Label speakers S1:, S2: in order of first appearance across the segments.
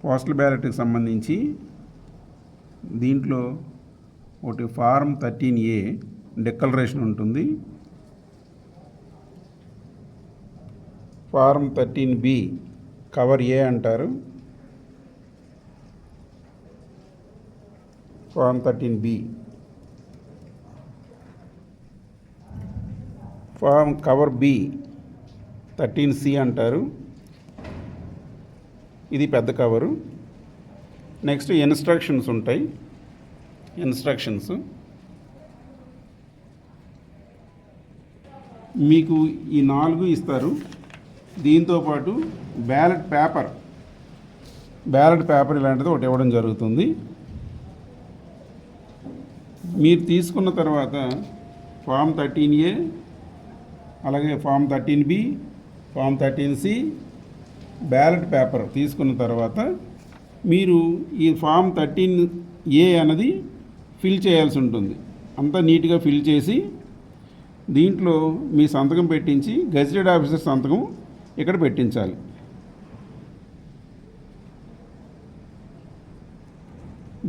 S1: Postal బ్యాలెట్కి సంబంధించి దీంట్లో ఒకటి ఫారం 13A డిక్లరేషన్ ఉంటుంది, ఫారం 13B కవర్ ఏ అంటారు, form 13B form cover B 13C అంటారు, ఇది పెద్ద కవరు. నెక్స్ట్ ఇన్స్ట్రక్షన్స్ ఉంటాయి, ఇన్స్ట్రక్షన్స్ మీకు ఈ 4 ఇస్తారు. దీంతోపాటు బ్యాలెట్ పేపర్ ఇలాంటిది ఒకటి ఇవ్వడం జరుగుతుంది. మీరు తీసుకున్న తర్వాత ఫామ్ 13A, అలాగే form 13B, form 13C ballot paper తీసుకున్న తర్వాత మీరు ఈ ఫామ్ 13A అన్నది ఫిల్ చేయాల్సి ఉంటుంది. అంతా నీట్గా ఫిల్ చేసి దీంట్లో మీ సంతకం పెట్టించి గెజిటెడ్ ఆఫీసర్ సంతకం ఇక్కడ పెట్టించాలి.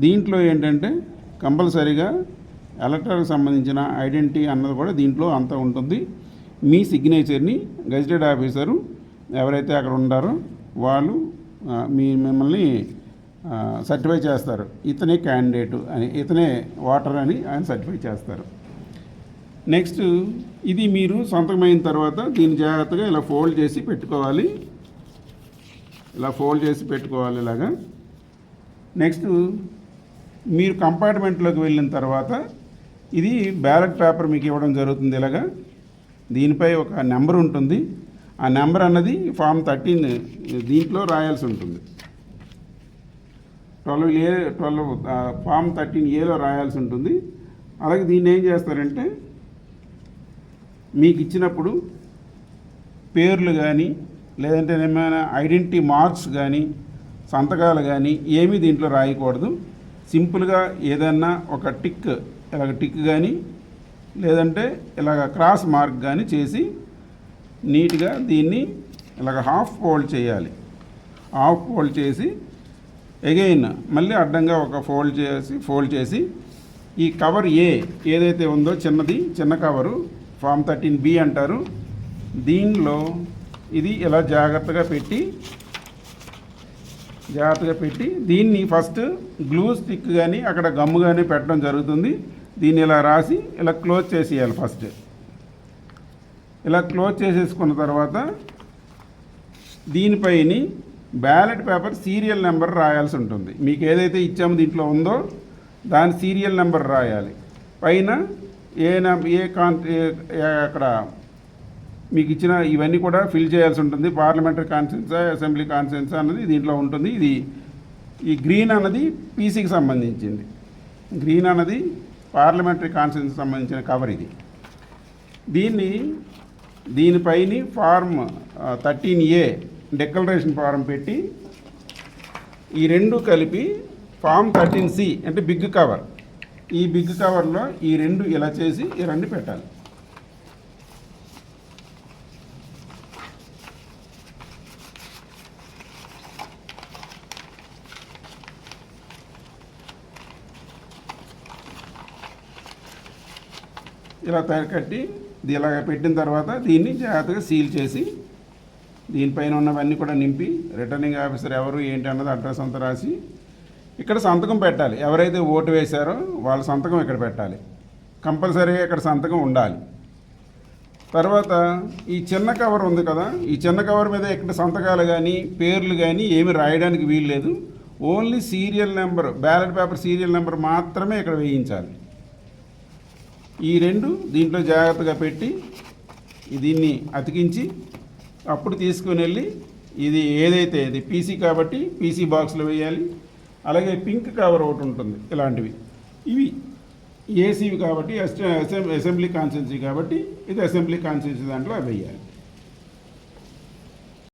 S1: దీంట్లో ఏంటంటే కంపల్సరీగా ఎలక్టర్కి సంబంధించిన ఐడెంటిటీ అన్నది కూడా దీంట్లో అంతా ఉంటుంది. మీ సిగ్నేచర్ని గెజిటెడ్ ఆఫీసరు ఎవరైతే అక్కడ ఉన్నారో వాళ్ళు మిమ్మల్ని సర్టిఫై చేస్తారు, ఇతనే క్యాండిడేటు అని, ఇతనే ఓటర్ అని ఆయన సర్టిఫై చేస్తారు. నెక్స్ట్ ఇది మీరు సొంతమైన తర్వాత దీన్ని జాగ్రత్తగా ఇలా ఫోల్డ్ చేసి పెట్టుకోవాలి, ఇలాగా. నెక్స్ట్ మీరు కంపార్ట్మెంట్లోకి వెళ్ళిన తర్వాత ఇది బ్యాలెట్ పేపర్ మీకు ఇవ్వడం జరుగుతుంది. ఇలాగా దీనిపై ఒక నెంబర్ ఉంటుంది, ఆ నెంబర్ అన్నది ఫామ్ 13 దీంట్లో రాయాల్సి ఉంటుంది. 12 ఫామ్ 13Aలో రాయాల్సి ఉంటుంది. అలాగే దీన్ని ఏం చేస్తారంటే మీకు ఇచ్చినప్పుడు పేర్లు కానీ లేదంటే ఏమైనా ఐడెంటిటీ మార్క్స్ కానీ సంతకాలు కానీ ఏమీ దీంట్లో రాయకూడదు. సింపుల్గా ఏదన్నా ఒక టిక్ కానీ లేదంటే ఇలాగ క్రాస్ మార్క్ కానీ చేసి నీట్గా దీన్ని ఇలాగ హాఫ్ ఫోల్డ్ చేయాలి. హాఫ్ ఫోల్డ్ చేసి అగైన్ మళ్ళీ అడ్డంగా ఒక ఫోల్డ్ చేసి ఈ కవర్ ఏదైతే ఉందో చిన్న కవరు ఫామ్ 13B అంటారు, దీనిలో ఇది ఇలా జాగ్రత్తగా పెట్టి దీన్ని ఫస్ట్ గ్లూ స్టిక్ కానీ అక్కడ గమ్ము కానీ పెట్టడం జరుగుతుంది. దీన్ని ఇలా రాసి ఇలా క్లోజ్ చేసేయాలి. ఫస్ట్ ఇలా క్లోజ్ చేసేసుకున్న తర్వాత దీనిపైన బ్యాలెట్ పేపర్ సీరియల్ నెంబర్ రాయాల్సి ఉంటుంది. మీకు ఏదైతే ఇచ్చామో దీంట్లో ఉందో దాని సీరియల్ నెంబర్ రాయాలి. పైన అక్కడ మీకు ఇచ్చిన ఇవన్నీ కూడా ఫిల్ చేయాల్సి ఉంటుంది. పార్లమెంటరీ కాన్స్టిట్యున్సీ, అసెంబ్లీ కాన్స్టిట్యున్సీ అన్నది దీంట్లో ఉంటుంది. ఈ గ్రీన్ అన్నది పీసీకి సంబంధించింది, గ్రీన్ అన్నది పార్లమెంటరీ కాన్స్టిట్యున్సీకి సంబంధించిన కవర్ ఇది. దీనిపైన ఫార్మ్ 13A డిక్లరేషన్ ఫారం పెట్టి ఈ రెండు కలిపి ఫామ్ 13C అంటే బిగ్ కవర్, ఈ బిగ్ కవర్లో ఈ రెండు ఇలా చేసి ఈ రెండు పెట్టాలి. ఇలా కట్టి ఇలా పెట్టిన తర్వాత దీన్ని జాగ్రత్తగా సీల్ చేసి దీనిపైన ఉన్నవన్నీ కూడా నింపి రిటర్నింగ్ ఆఫీసర్ ఎవరు ఏంటి అన్నది అడ్రస్ అంతా రాసి ఇక్కడ సంతకం పెట్టాలి. ఎవరైతే ఓటు వేశారో వాళ్ళ సంతకం ఇక్కడ పెట్టాలి, కంపల్సరీగా ఇక్కడ సంతకం ఉండాలి. తర్వాత ఈ చిన్న కవర్ ఉంది కదా, ఈ చిన్న కవర్ మీద ఇక్కడ సంతకాలు కానీ పేర్లు కానీ ఏమి రాయడానికి వీలు లేదు. Only serial number, ballot paper serial number మాత్రమే ఇక్కడ వేయించాలి. ఈ రెండు దీంట్లో జాగ్రత్తగా పెట్టి దీన్ని అతికించి అప్పుడు తీసుకుని వెళ్ళి ఇది ఏదైతే ఇది పీసీ కాబట్టి పీసీ బాక్స్లో వేయాలి. అలాగే పింక్ కవర్ ఒకటి ఉంటుంది, ఇలాంటివి ఇవి ఏసీవి కాబట్టి అసెంబ్లీ కాన్స్టిట్యున్సీ కాబట్టి ఇది అసెంబ్లీ కాన్స్టిట్యున్సీ దాంట్లో వేయాలి.